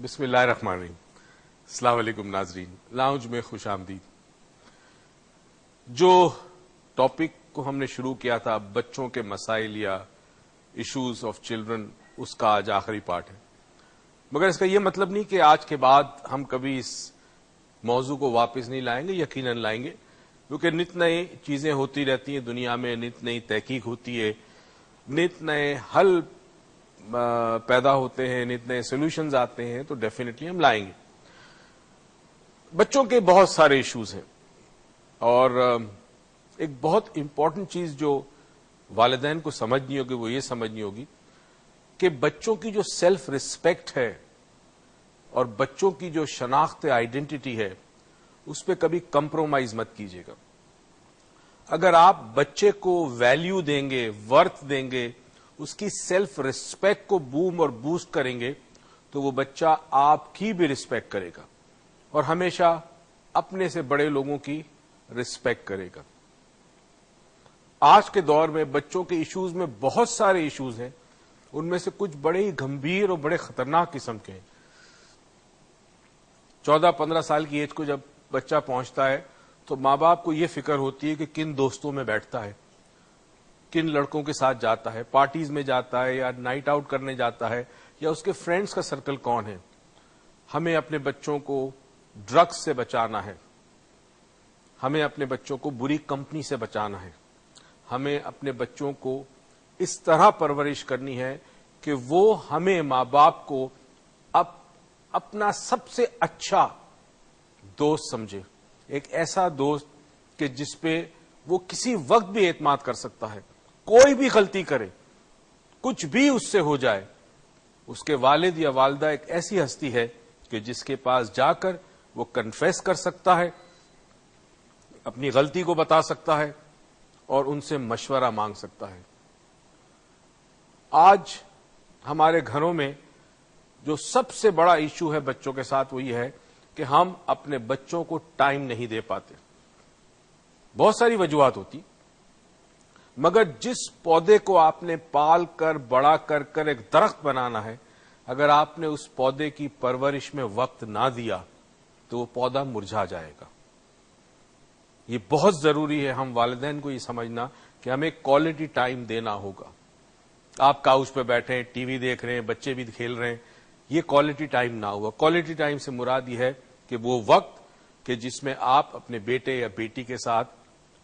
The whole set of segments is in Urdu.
بسم اللہ الرحمن الرحیم. السلام علیکم ناظرین. لاؤنج میں خوش آمدید. جو ٹاپک کو ہم نے شروع کیا تھا بچوں کے مسائل یا ایشوز آف چلڈرن، اس کا آج آخری پارٹ ہے. مگر اس کا یہ مطلب نہیں کہ آج کے بعد ہم کبھی اس موضوع کو واپس نہیں لائیں گے. یقیناً لائیں گے، کیونکہ نت نئی چیزیں ہوتی رہتی ہیں دنیا میں، نت نئی تحقیق ہوتی ہے، نت نئے حل پیدا ہوتے ہیں، نت نئے سولوشنز آتے ہیں، تو ڈیفینیٹلی ہم لائیں گے. بچوں کے بہت سارے ایشوز ہیں، اور ایک بہت امپورٹنٹ چیز جو والدین کو سمجھنی ہوگی وہ یہ سمجھنی ہوگی کہ بچوں کی جو سیلف ریسپیکٹ ہے اور بچوں کی جو شناخت آئیڈینٹی ہے اس پہ کبھی کمپرومائز مت کیجیے گا. اگر آپ بچے کو ویلیو دیں گے، ورتھ دیں گے، اس کی سیلف ریسپیکٹ کو بوم اور بوسٹ کریں گے، تو وہ بچہ آپ کی بھی ریسپیکٹ کرے گا اور ہمیشہ اپنے سے بڑے لوگوں کی ریسپیکٹ کرے گا. آج کے دور میں بچوں کے ایشوز میں بہت سارے ایشوز ہیں، ان میں سے کچھ بڑے ہی گمبھیر اور بڑے خطرناک قسم کے ہیں. 14-15 سال کی ایج کو جب بچہ پہنچتا ہے تو ماں باپ کو یہ فکر ہوتی ہے کہ کن دوستوں میں بیٹھتا ہے، کن لڑکوں کے ساتھ جاتا ہے، پارٹیز میں جاتا ہے یا نائٹ آؤٹ کرنے جاتا ہے، یا اس کے فرینڈز کا سرکل کون ہے. ہمیں اپنے بچوں کو ڈرگز سے بچانا ہے، ہمیں اپنے بچوں کو بری کمپنی سے بچانا ہے، ہمیں اپنے بچوں کو اس طرح پرورش کرنی ہے کہ وہ ہمیں ماں باپ کو اپنا سب سے اچھا دوست سمجھے. ایک ایسا دوست کہ جس پہ وہ کسی وقت بھی اعتماد کر سکتا ہے. کوئی بھی غلطی کرے، کچھ بھی اس سے ہو جائے، اس کے والد یا والدہ ایک ایسی ہستی ہے کہ جس کے پاس جا کر وہ کنفیس کر سکتا ہے، اپنی غلطی کو بتا سکتا ہے اور ان سے مشورہ مانگ سکتا ہے. آج ہمارے گھروں میں جو سب سے بڑا ایشو ہے بچوں کے ساتھ وہ یہ ہے کہ ہم اپنے بچوں کو ٹائم نہیں دے پاتے. بہت ساری وجوہات ہوتی، مگر جس پودے کو آپ نے پال کر بڑا کر کر ایک درخت بنانا ہے، اگر آپ نے اس پودے کی پرورش میں وقت نہ دیا تو وہ پودا مرجھا جائے گا. یہ بہت ضروری ہے ہم والدین کو یہ سمجھنا کہ ہمیں کوالٹی ٹائم دینا ہوگا. آپ کاؤچ پہ بیٹھے ٹی وی دیکھ رہے ہیں، بچے بھی کھیل رہے ہیں، یہ کوالٹی ٹائم نہ ہوا. کوالٹی ٹائم سے مراد یہ ہے کہ وہ وقت کہ جس میں آپ اپنے بیٹے یا بیٹی کے ساتھ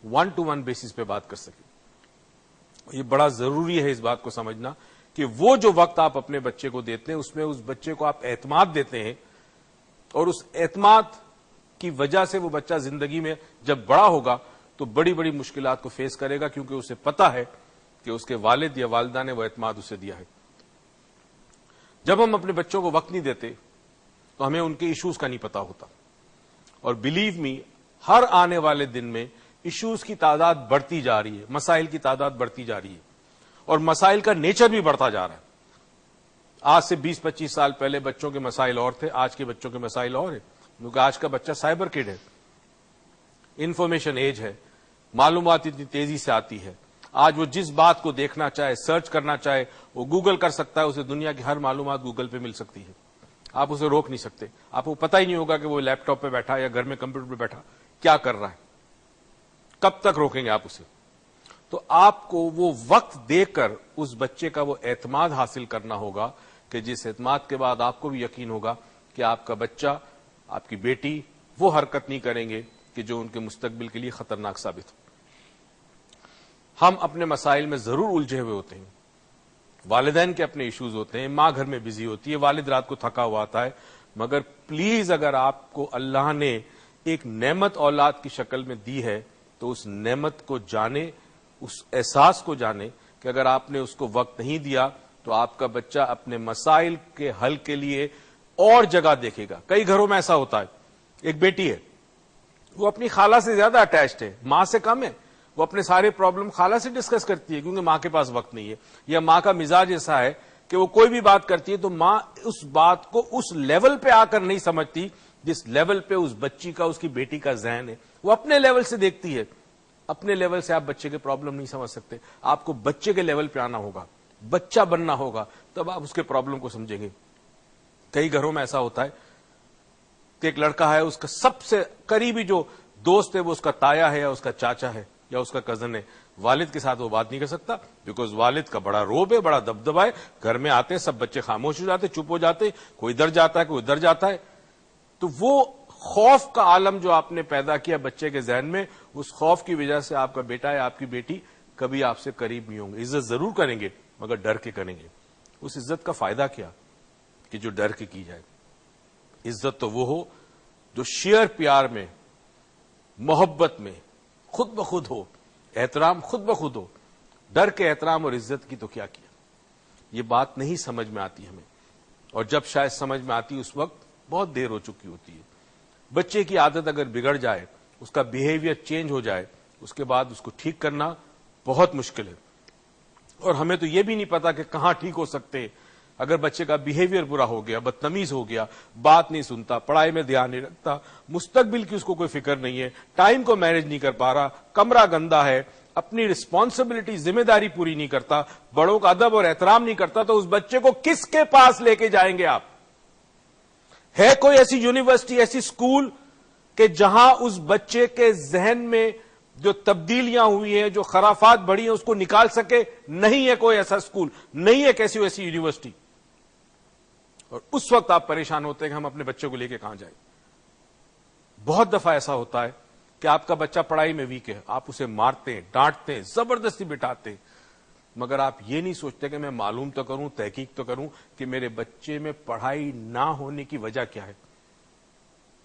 1-to-1 بیسس پہ بات کر سکیں. یہ بڑا ضروری ہے اس بات کو سمجھنا کہ وہ جو وقت آپ اپنے بچے کو دیتے ہیں اس میں اس بچے کو آپ اعتماد دیتے ہیں، اور اس اعتماد کی وجہ سے وہ بچہ زندگی میں جب بڑا ہوگا تو بڑی بڑی مشکلات کو فیس کرے گا، کیونکہ اسے پتا ہے کہ اس کے والد یا والدہ نے وہ اعتماد اسے دیا ہے. جب ہم اپنے بچوں کو وقت نہیں دیتے تو ہمیں ان کے ایشوز کا نہیں پتا ہوتا، اور بلیو می ہر آنے والے دن میں ایشوز کی تعداد بڑھتی جا رہی ہے، مسائل کی تعداد بڑھتی جا رہی ہے، اور مسائل کا نیچر بھی بڑھتا جا رہا ہے. آج سے 20-25 سال پہلے بچوں کے مسائل اور تھے، آج کے بچوں کے مسائل اور ہیں، کیونکہ آج کا بچہ سائبر کڈ ہے، انفارمیشن ایج ہے، معلومات اتنی تیزی سے آتی ہے. آج وہ جس بات کو دیکھنا چاہے، سرچ کرنا چاہے، وہ گوگل کر سکتا ہے، اسے دنیا کی ہر معلومات گوگل پہ مل سکتی ہے. آپ اسے روک نہیں سکتے. آپ کو پتہ ہی نہیں ہوگا کہ وہ لیپ ٹاپ پہ بیٹھا یا گھر میں کمپیوٹر پہ بیٹھا کیا کر رہا ہے. کب تک روکیں گے آپ اسے؟ تو آپ کو وہ وقت دے کر اس بچے کا وہ اعتماد حاصل کرنا ہوگا کہ جس اعتماد کے بعد آپ کو بھی یقین ہوگا کہ آپ کا بچہ، آپ کی بیٹی وہ حرکت نہیں کریں گے کہ جو ان کے مستقبل کے لیے خطرناک ثابت ہو. ہم اپنے مسائل میں ضرور الجھے ہوئے ہوتے ہیں، والدین کے اپنے ایشوز ہوتے ہیں، ماں گھر میں بزی ہوتی ہے، والد رات کو تھکا ہوا آتا ہے. مگر پلیز اگر آپ کو اللہ نے ایک نعمت اولاد کی شکل میں دی ہے تو اس نعمت کو جانے، اس احساس کو جانے کہ اگر آپ نے اس کو وقت نہیں دیا تو آپ کا بچہ اپنے مسائل کے حل کے لیے اور جگہ دیکھے گا. کئی گھروں میں ایسا ہوتا ہے، ایک بیٹی ہے، وہ اپنی خالہ سے زیادہ اٹیچڈ ہے، ماں سے کم ہے. وہ اپنے سارے پرابلم خالہ سے ڈسکس کرتی ہے کیونکہ ماں کے پاس وقت نہیں ہے، یا ماں کا مزاج ایسا ہے کہ وہ کوئی بھی بات کرتی ہے تو ماں اس بات کو اس لیول پہ آ کر نہیں سمجھتی جس لیول پہ اس بچی کا، اس کی بیٹی کا ذہن ہے. وہ اپنے لیول سے دیکھتی ہے. اپنے لیول سے آپ بچے کے پرابلم نہیں سمجھ سکتے. آپ کو بچے کے لیول پہ آنا ہوگا، بچہ بننا ہوگا، تب آپ اس کے پرابلم کو سمجھیں گے. کئی گھروں میں ایسا ہوتا ہے کہ ایک لڑکا ہے, اس کا سب سے قریبی جو دوست ہے وہ اس کا تایا ہے یا اس کا چاچا ہے یا اس کا کزن ہے. والد کے ساتھ وہ بات نہیں کر سکتا بیکاز والد کا بڑا روب ہے, بڑا دبدبا ہے. گھر میں آتے ہیں سب بچے خاموش ہو جاتے, چپ ہو جاتے, کوئی ادھر جاتا ہے کوئی ادھر جاتا ہے. تو وہ خوف کا عالم جو آپ نے پیدا کیا بچے کے ذہن میں, اس خوف کی وجہ سے آپ کا بیٹا یا آپ کی بیٹی کبھی آپ سے قریب نہیں ہوں گے. عزت ضرور کریں گے مگر ڈر کے کریں گے. اس عزت کا فائدہ کیا کہ جو ڈر کے کی جائے. عزت تو وہ ہو جو شیئر پیار میں, محبت میں خود بخود ہو, احترام خود بخود ہو. ڈر کے احترام اور عزت کی تو کیا کیا. یہ بات نہیں سمجھ میں آتی ہمیں, اور جب شاید سمجھ میں آتی اس وقت بہت دیر ہو چکی ہوتی ہے. بچے کی عادت اگر بگڑ جائے, اس کا بیہیویئر چینج ہو جائے, اس کے بعد اس کو ٹھیک کرنا بہت مشکل ہے. اور ہمیں تو یہ بھی نہیں پتا کہ کہاں ٹھیک ہو سکتے. اگر بچے کا بیہیویئر برا ہو گیا, بدتمیز ہو گیا, بات نہیں سنتا, پڑھائی میں دھیان نہیں رکھتا, مستقبل کی اس کو کوئی فکر نہیں ہے, ٹائم کو مینج نہیں کر پا رہا, کمرہ گندا ہے, اپنی رسپانسبلٹی ذمہ داری پوری نہیں کرتا, بڑوں کا ادب اور احترام نہیں کرتا, تو اس بچے کو کس کے پاس لے کے جائیں گے آپ؟ ہے کوئی ایسی یونیورسٹی, ایسی اسکول کہ جہاں اس بچے کے ذہن میں جو تبدیلیاں ہوئی ہیں, جو خرافات بڑھی ہیں, اس کو نکال سکے؟ نہیں ہے کوئی ایسا اسکول, نہیں ہے کیسی ایسی یونیورسٹی. اور اس وقت آپ پریشان ہوتے ہیں کہ ہم اپنے بچوں کو لے کے کہاں جائیں. بہت دفعہ ایسا ہوتا ہے کہ آپ کا بچہ پڑھائی میں ویک ہے, آپ اسے مارتے ہیں, ڈانٹتے ہیں, زبردستی بٹھاتے ہیں, مگر آپ یہ نہیں سوچتے کہ میں معلوم تو کروں, تحقیق تو کروں کہ میرے بچے میں پڑھائی نہ ہونے کی وجہ کیا ہے.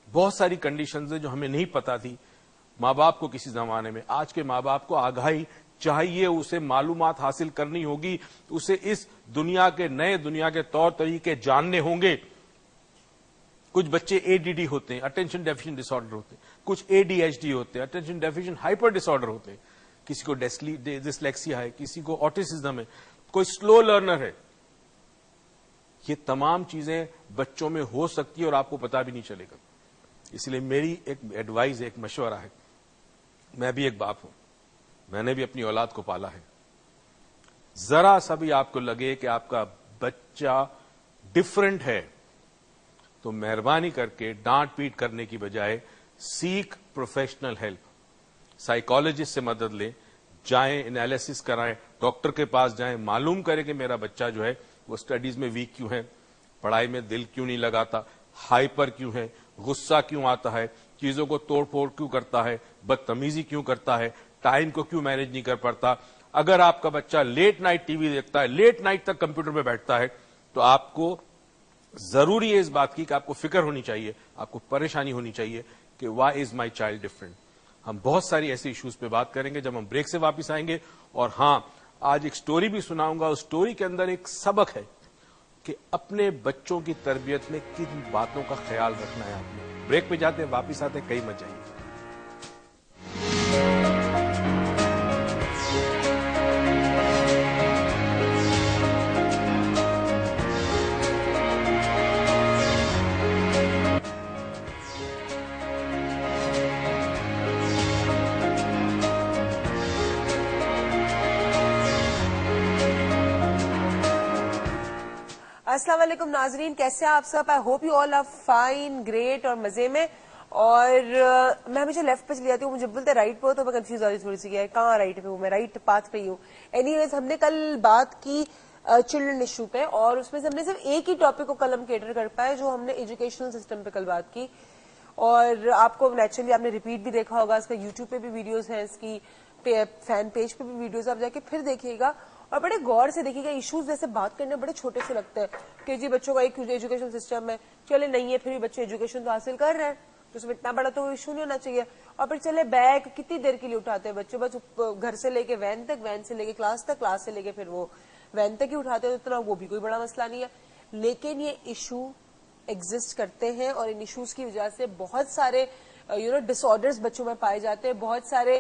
بہت ساری کنڈیشنز ہیں جو ہمیں نہیں پتا تھی ماں باپ کو کسی زمانے میں. آج کے ماں باپ کو آگاہی چاہیے, اسے معلومات حاصل کرنی ہوگی, اسے اس دنیا کے نئے دنیا کے طور طریقے جاننے ہوں گے. کچھ بچے ADD ہوتے ہیں, اٹینشن ڈیفیشن ڈس آرڈر ہوتے ہیں, کچھ ADHD ہوتے ہیں, اٹینشن ڈیفیشن ہائپر ڈس آرڈر ہوتے ہیں, کسی کو ڈسلیکسیا ہے, کسی کو آٹیسزم ہے, کوئی سلو لرنر ہے. یہ تمام چیزیں بچوں میں ہو سکتی ہے اور آپ کو پتا بھی نہیں چلے گا. اس لیے میری ایک ایڈوائز, ایک مشورہ ہے. میں بھی ایک باپ ہوں, میں نے بھی اپنی اولاد کو پالا ہے. ذرا سا بھی آپ کو لگے کہ آپ کا بچہ ڈفرنٹ ہے تو مہربانی کر کے ڈانٹ پیٹ کرنے کی بجائے سیک پروفیشنل ہیلپ. سائیکالوجسٹ سے مدد لیں, جائیں, انالیسس کرائیں, ڈاکٹر کے پاس جائیں, معلوم کریں کہ میرا بچہ جو ہے وہ اسٹڈیز میں ویک کیوں ہے, پڑھائی میں دل کیوں نہیں لگاتا, ہائپر کیوں ہے, غصہ کیوں آتا ہے, چیزوں کو توڑ پھوڑ کیوں کرتا ہے, بدتمیزی کیوں کرتا ہے, ٹائم کو کیوں مینج نہیں کر پاتا. اگر آپ کا بچہ لیٹ نائٹ ٹی وی دیکھتا ہے, لیٹ نائٹ تک کمپیوٹر پہ بیٹھتا ہے, تو آپ کو ضروری ہے اس بات کی کہ آپ کو فکر ہونی چاہیے, آپ کو پریشانی ہونی چاہیے کہ why is my child different. ہم بہت ساری ایسی ایشوز پہ بات کریں گے جب ہم بریک سے واپس آئیں گے. اور ہاں, آج ایک سٹوری بھی سناؤں گا. اس سٹوری کے اندر ایک سبق ہے کہ اپنے بچوں کی تربیت میں کن باتوں کا خیال رکھنا ہے آپ نے. بریک پہ جاتے ہیں, واپس آتے ہیں, کئی مت جائیے. السلام علیکم ناظرین, کیسے ہیں آپ سب؟ I hope you all are fine, great اور مزے میں. اور میں ہمیشہ لیفٹ پہ چلی جاتی ہوں, مجھے بولتے رائٹ پہ ہو تو میں کنفیوز ہو رہی تھوڑی سی, کہاں رائٹ پہ ہوں میں, رائٹ پاتھ پہ ہی ہوں. اینی ویز, ہم نے کل بات کی چلڈرن ایشو پہ, اور اس میں سے ہم نے صرف ایک ہی ٹاپک کو کل ہم کیٹر کر پائے, جو ہم نے ایجوکیشنل سسٹم پہ کل بات کی. اور آپ کو نیچرلی آپ نے ریپیٹ بھی دیکھا ہوگا, اس کا یوٹیوب پہ بھی ویڈیوز ہیں, اس کی فین پیج پہ بھی ویڈیوز, آپ جا کے پھر دیکھیے گا اور بڑے غور سے دیکھیے گا. ایشوز جیسے بات کرنے بڑے چھوٹے سے لگتے ہیں کہ جی بچوں کا ایک ایجوکیشن سسٹم ہے, چلے نہیں ہے, پھر بھی بچے ایجوکیشن تو حاصل کر رہے ہیں, تو اس میں اتنا بڑا تو ایشو نہیں ہونا چاہیے. اور پھر چلے بیگ کتنی دیر کے لیے اٹھاتے ہیں بچے, بس گھر سے لے کے وین تک, وین سے لے کے کلاس تک, کلاس سے لے کے پھر وہ وین تک ہی اٹھاتے ہیں, اتنا وہ بھی کوئی بڑا مسئلہ نہیں ہے. لیکن یہ ایشو ایگزسٹ کرتے ہیں, اور ان ایشوز کی وجہ سے بہت سارے ڈس آرڈرز بچوں میں پائے جاتے ہیں, بہت سارے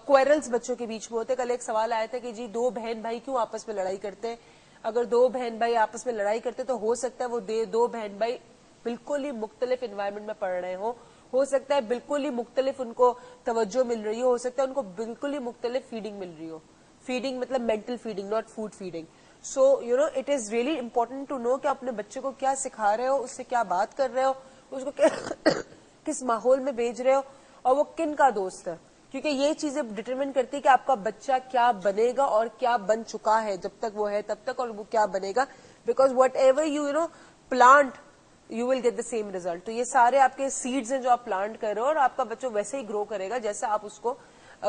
کوئرلز بچوں کے بیچ میں ہوتے ہیں. کل ایک سوال آیا تھا کہ جی دو بہن بھائی کیوں آپس میں لڑائی کرتے ہیں؟ اگر دو بہن بھائی آپس میں لڑائی کرتے تو ہو سکتا ہے وہ دو بہن بھائی بالکل ہی مختلف انوائرمنٹ میں پڑھ رہے ہوں, ہو سکتا ہے بالکل ہی مختلف ان کو توجہ مل رہی ہو سکتا ہے ان کو بالکل ہی مختلف فیڈنگ مل رہی ہو. فیڈنگ مطلب mental feeding, not food feeding. So you know it is really important to know کہ اپنے بچے کو کیا سکھا رہے ہو, اس سے کیا بات کر رہے ہو, اس کو کس ماحول میں بھیج رہے ہو, اور وہ کن کا دوست ہے, کیونکہ یہ چیزیں ڈٹرمن کرتی ہے کہ آپ کا بچہ کیا بنے گا اور کیا بن چکا ہے جب تک وہ ہے تب تک, اور وہ کیا بنے گا. Because whatever you know plant you will get the same result. تو یہ سارے آپ کے سیڈز ہیں جو آپ پلانٹ کر رہے ہو, اور آپ کا بچہ ویسے ہی گرو کرے گا جیسا آپ اس کو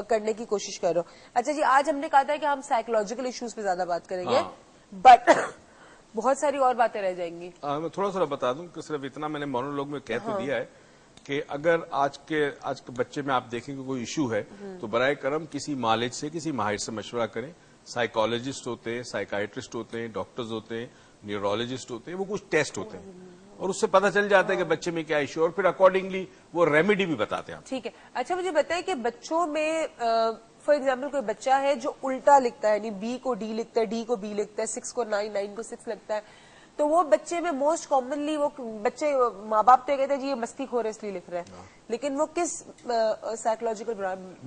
کرنے کی کوشش کر رہے ہو. اچھا جی, آج ہم نے کہا تھا کہ ہم سائیکولوجیکل ایشوز پہ زیادہ بات کریں گے, بٹ بہت ساری اور باتیں رہ جائیں گی. میں تھوڑا سا بتا دوں کہ صرف اتنا میں نے مونولوگ میں کہہ تو دیا ہے کہ اگر آج کے بچے میں آپ دیکھیں کہ کوئی ایشو ہے تو برائے کرم کسی مالج سے, کسی ماہر سے مشورہ کریں. سائیکالوجسٹ ہوتے ہیں, سائیکائٹرسٹ ہوتے ہیں, ڈاکٹرز ہوتے ہیں, نیورولوجسٹ ہوتے ہیں, وہ کچھ ٹیسٹ ہوتے ہیں اور اس سے پتہ چل جاتا ہے کہ بچے میں کیا ایشو, اور پھر اکارڈنگلی وہ ریمیڈی بھی بتاتے ہیں. ٹھیک ہے. اچھا مجھے بتائیں کہ بچوں میں فار ایگزامپل کوئی بچہ ہے جو الٹا لکھتا ہے, یعنی بی کو ڈی لکھتا ہے, ڈی کو بی لکھتا ہے, 6 کو 9, 9 کو 6 لگتا ہے, تو وہ بچے میں موسٹ کامنلی وہ بچے ماں باپ تو یہ کہتے ہیں جی یہ مستی خور ہے اس لیے لکھ رہا ہے, لیکن وہ کس سائیکولوجیکل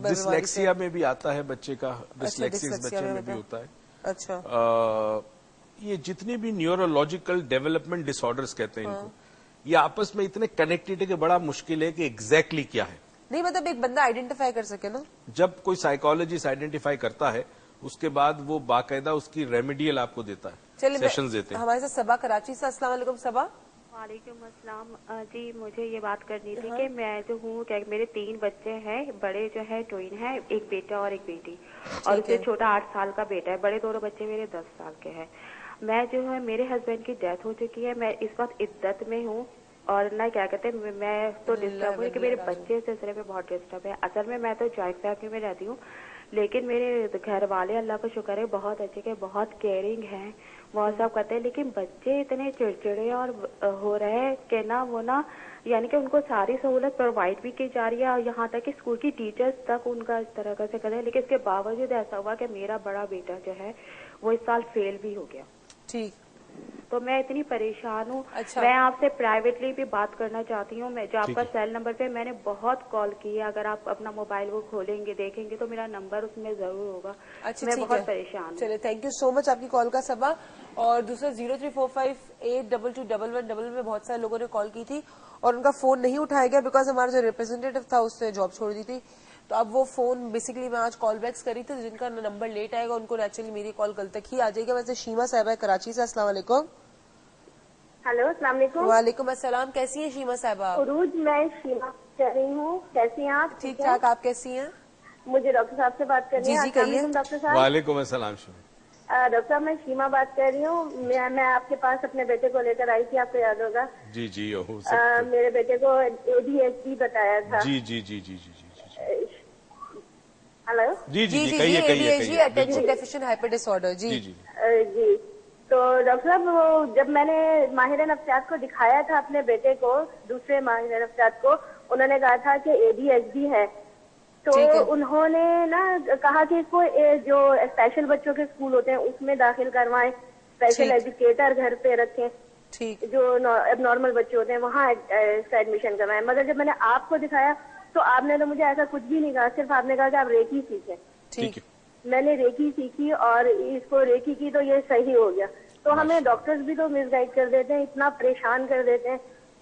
ڈسلیکسیا میں بھی آتا ہے بچے کا, ڈسلیکسیا بچے میں بھی ہوتا ہے. اچھا, یہ جتنی بھی نیورولوجیکل ڈیولپمنٹ ڈس آرڈرز کہتے ہیں ان کو, یہ آپس میں اتنے کنیکٹڈ ہے کہ بڑا مشکل ہے کہ ایگزیکٹلی کیا ہے. نہیں مطلب ایک بندہ آئیڈینٹیفائی کر سکے نا. جب کوئی سائیکالوجسٹ آئیڈینٹیفائی کرتا ہے اس کے بعد وہ باقاعدہ اس کی ریمیڈیل آپ کو دیتا ہے, سیشنز دیتے ہیں. ہمارے ساتھ صبا کراچی سے. السلام علیکم صبا. وعلیکم السلام. جی مجھے یہ بات کرنی تھی کہ میں جو ہوں کہ میرے 3 بچے ہیں, بڑے جو ہے ٹوئن ہیں, ایک بیٹا اور ایک بیٹی, اور اس سے چھوٹا 8 سال کا بیٹا ہے. بڑے دونوں بچے میرے 10 سال کے ہیں. میں جو ہے میرے ہسبینڈ کی ڈیتھ ہو چکی ہے, میں اس وقت عدت میں ہوں, اور نہ کیا کہتے ہیں میں تو ڈسٹرب ہوں کہ میرے بچے اس سلسلے میں بہت ڈسٹرب ہے. اصل میں تو جوائنٹ فیملی میں رہتی ہوں, لیکن میرے گھر والے اللہ کا شکر ہے بہت اچھے کے, بہت کیئرنگ ہیں, وہ سب کرتے ہیں, لیکن بچے اتنے چڑچڑے اور ہو رہے ہیں کہ نا وہ نا, یعنی کہ ان کو ساری سہولت پرووائڈ بھی کی جا رہی ہے, اور یہاں تک کہ اسکول کی ٹیچرز تک ان کا اس طرح سے کرتے ہیں, لیکن اس کے باوجود ایسا ہوا کہ میرا بڑا بیٹا جو ہے وہ اس سال فیل بھی ہو گیا. ٹھیک, تو میں اتنی پریشان ہوں. اچھا. میں آپ سے پرائیویٹلی بھی بات کرنا چاہتی ہوں. میں جو آپ کا سیل نمبر پہ میں نے بہت کال کی ہے, اگر آپ اپنا موبائل وہ کھولیں گے دیکھیں گے تو میرا نمبر اس میں ضرور ہوگا. اچھا میں ٹھیک بہت ہے, پریشان ہوں. چلے تھینک یو سو مچ آپ کی کال کا صبا. اور دوسرا 0345822111 میں بہت سارے لوگوں نے کال کی تھی اور ان کا فون نہیں اٹھایا گیا بیکاز ہمارا جو ریپرزینٹیو تھا اس نے جاب چھوڑ دی تھی. تو اب وہ فون بیسکلی میں آج کال بیکس کری تھی, جن کا نمبر لیٹ آئے گا ان کو نیچرلی میری کال کل تک ہی آ جائے گا. ویسے شیما صاحبہ کراچی سے. السلام علیکم. ہلو السلام علیکم. وعلیکم السلام. کیسی ہیں شیما صاحبہ؟ عروج, میں شیما کہہ رہی ہوں. کیسی ہیں آپ؟ ٹھیک ٹھاک. آپ کیسی ہیں؟ مجھے ڈاکٹر صاحب سے بات کرنی ہے. جی السلام علیکم ڈاکٹر صاحب. وعلیکم السلام. ڈاکٹر صاحب میں شیما بات کر رہی ہوں. میں آپ کے پاس اپنے بیٹے کو لے کر آئی تھی, آپ کو یاد ہوگا. جی جی, میرے بیٹے کو ADHD بتایا تھا. جی جی جی جی جی جی. ہلو. جی جی جی, کہیے کہیے. اٹینشن ڈیفیشنٹ ہائپر ڈس آرڈر. جی جی جی. تو ڈاکٹر صاحب وہ جب میں نے ماہر نفسیات کو دکھایا تھا اپنے بیٹے کو, دوسرے ماہر نفسیات کو, انہوں نے کہا تھا کہ ADHD ہے. تو انہوں نے نا کہا کہ اس کو جو اسپیشل بچوں کے اسکول ہوتے ہیں اس میں داخل کروائیں, اسپیشل ایجوکیٹر گھر پہ رکھیں, جو اب نارمل بچے ہوتے ہیں وہاں اس کا ایڈمیشن کروائیں. مگر جب میں نے آپ کو دکھایا تو آپ نے تو مجھے ایسا کچھ بھی نہیں کہا, صرف آپ نے کہا کہ آپ ریکی سیکھیں. ٹھیک ہے. میں نے ریکی سیکھی اور اس کو ریکی کی تو یہ صحیح ہو گیا. تو ہمیں ڈاکٹرز بھی تو مس گائڈ کر دیتے ہیں, اتنا پریشان کر دیتے ہیں.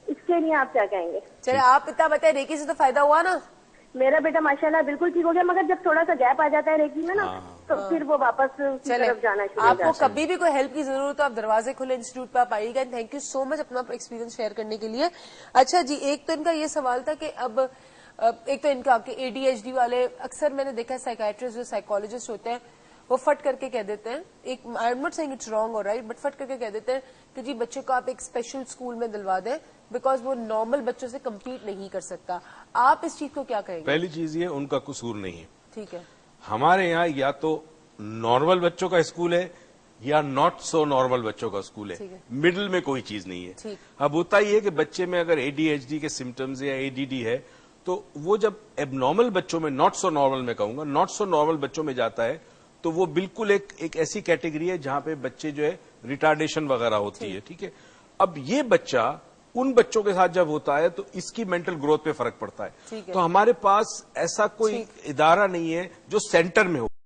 اس کے لیے آپ کیا کہیں گے؟ چلے آپ اتنا بتائیں, ریکی سے تو فائدہ ہوا نا؟ میرا بیٹا ماشاءاللہ بالکل ٹھیک ہو گیا, مگر جب تھوڑا سا گیپ آ جاتا ہے ریکی میں نا تو پھر وہ واپس اسی طرف جانا شروع ہو آپ جاتا کو کبھی بھی کوئی ہیلپ کی ضرورت ہو آپ دروازے کھلے انسٹیٹیوٹ پہ آپ آئیے گا. تھینک یو سو مچ اپنا ایکسپیرینس شیئر کرنے کے لیے. اچھا جی, ایک تو ان کا یہ سوال تھا کہ اب ایک تو ان کا کہ ADHD والے اکثر میں نے دیکھا سائیکائٹرسٹ جو سائیکالوجسٹ ہوتے ہیں وہ فٹ کر کے کہہ دیتے ہیں, ایک I am not saying it's wrong اور رائٹ, بٹ فٹ کر کے کہہ دیتے ہیں کہ جی بچے کو آپ ایک اسپیشل اسکول میں دلوا دیں بیکاز وہ نارمل بچوں سے کمپیٹ نہیں کر سکتا. آپ اس چیز کو کیا کہیں گے؟ پہلی چیز یہ ان کا قصور نہیں ہے. ٹھیک ہے. ہمارے یہاں یا تو نارمل بچوں کا اسکول ہے یا ناٹ سو نارمل بچوں کا اسکول ہے, مڈل میں کوئی چیز نہیں ہے. اب ہوتا یہ ہے کہ بچے میں اگر ADHD کے سمٹمز یا ADD ہے تو وہ جب اب نارمل بچوں میں, ناٹ سو نارمل میں کہوں گا, ناٹ سو نارمل بچوں میں جاتا ہے تو وہ بالکل ایک ایسی کیٹیگری ہے جہاں پہ بچے جو ہے ریٹارڈیشن وغیرہ ہوتی ہے. ٹھیک ہے. اب یہ بچہ ان بچوں کے ساتھ جب ہوتا ہے تو اس کی مینٹل گروتھ پہ فرق پڑتا ہے. تو ہمارے پاس ایسا کوئی ادارہ نہیں ہے جو سینٹر میں ہو.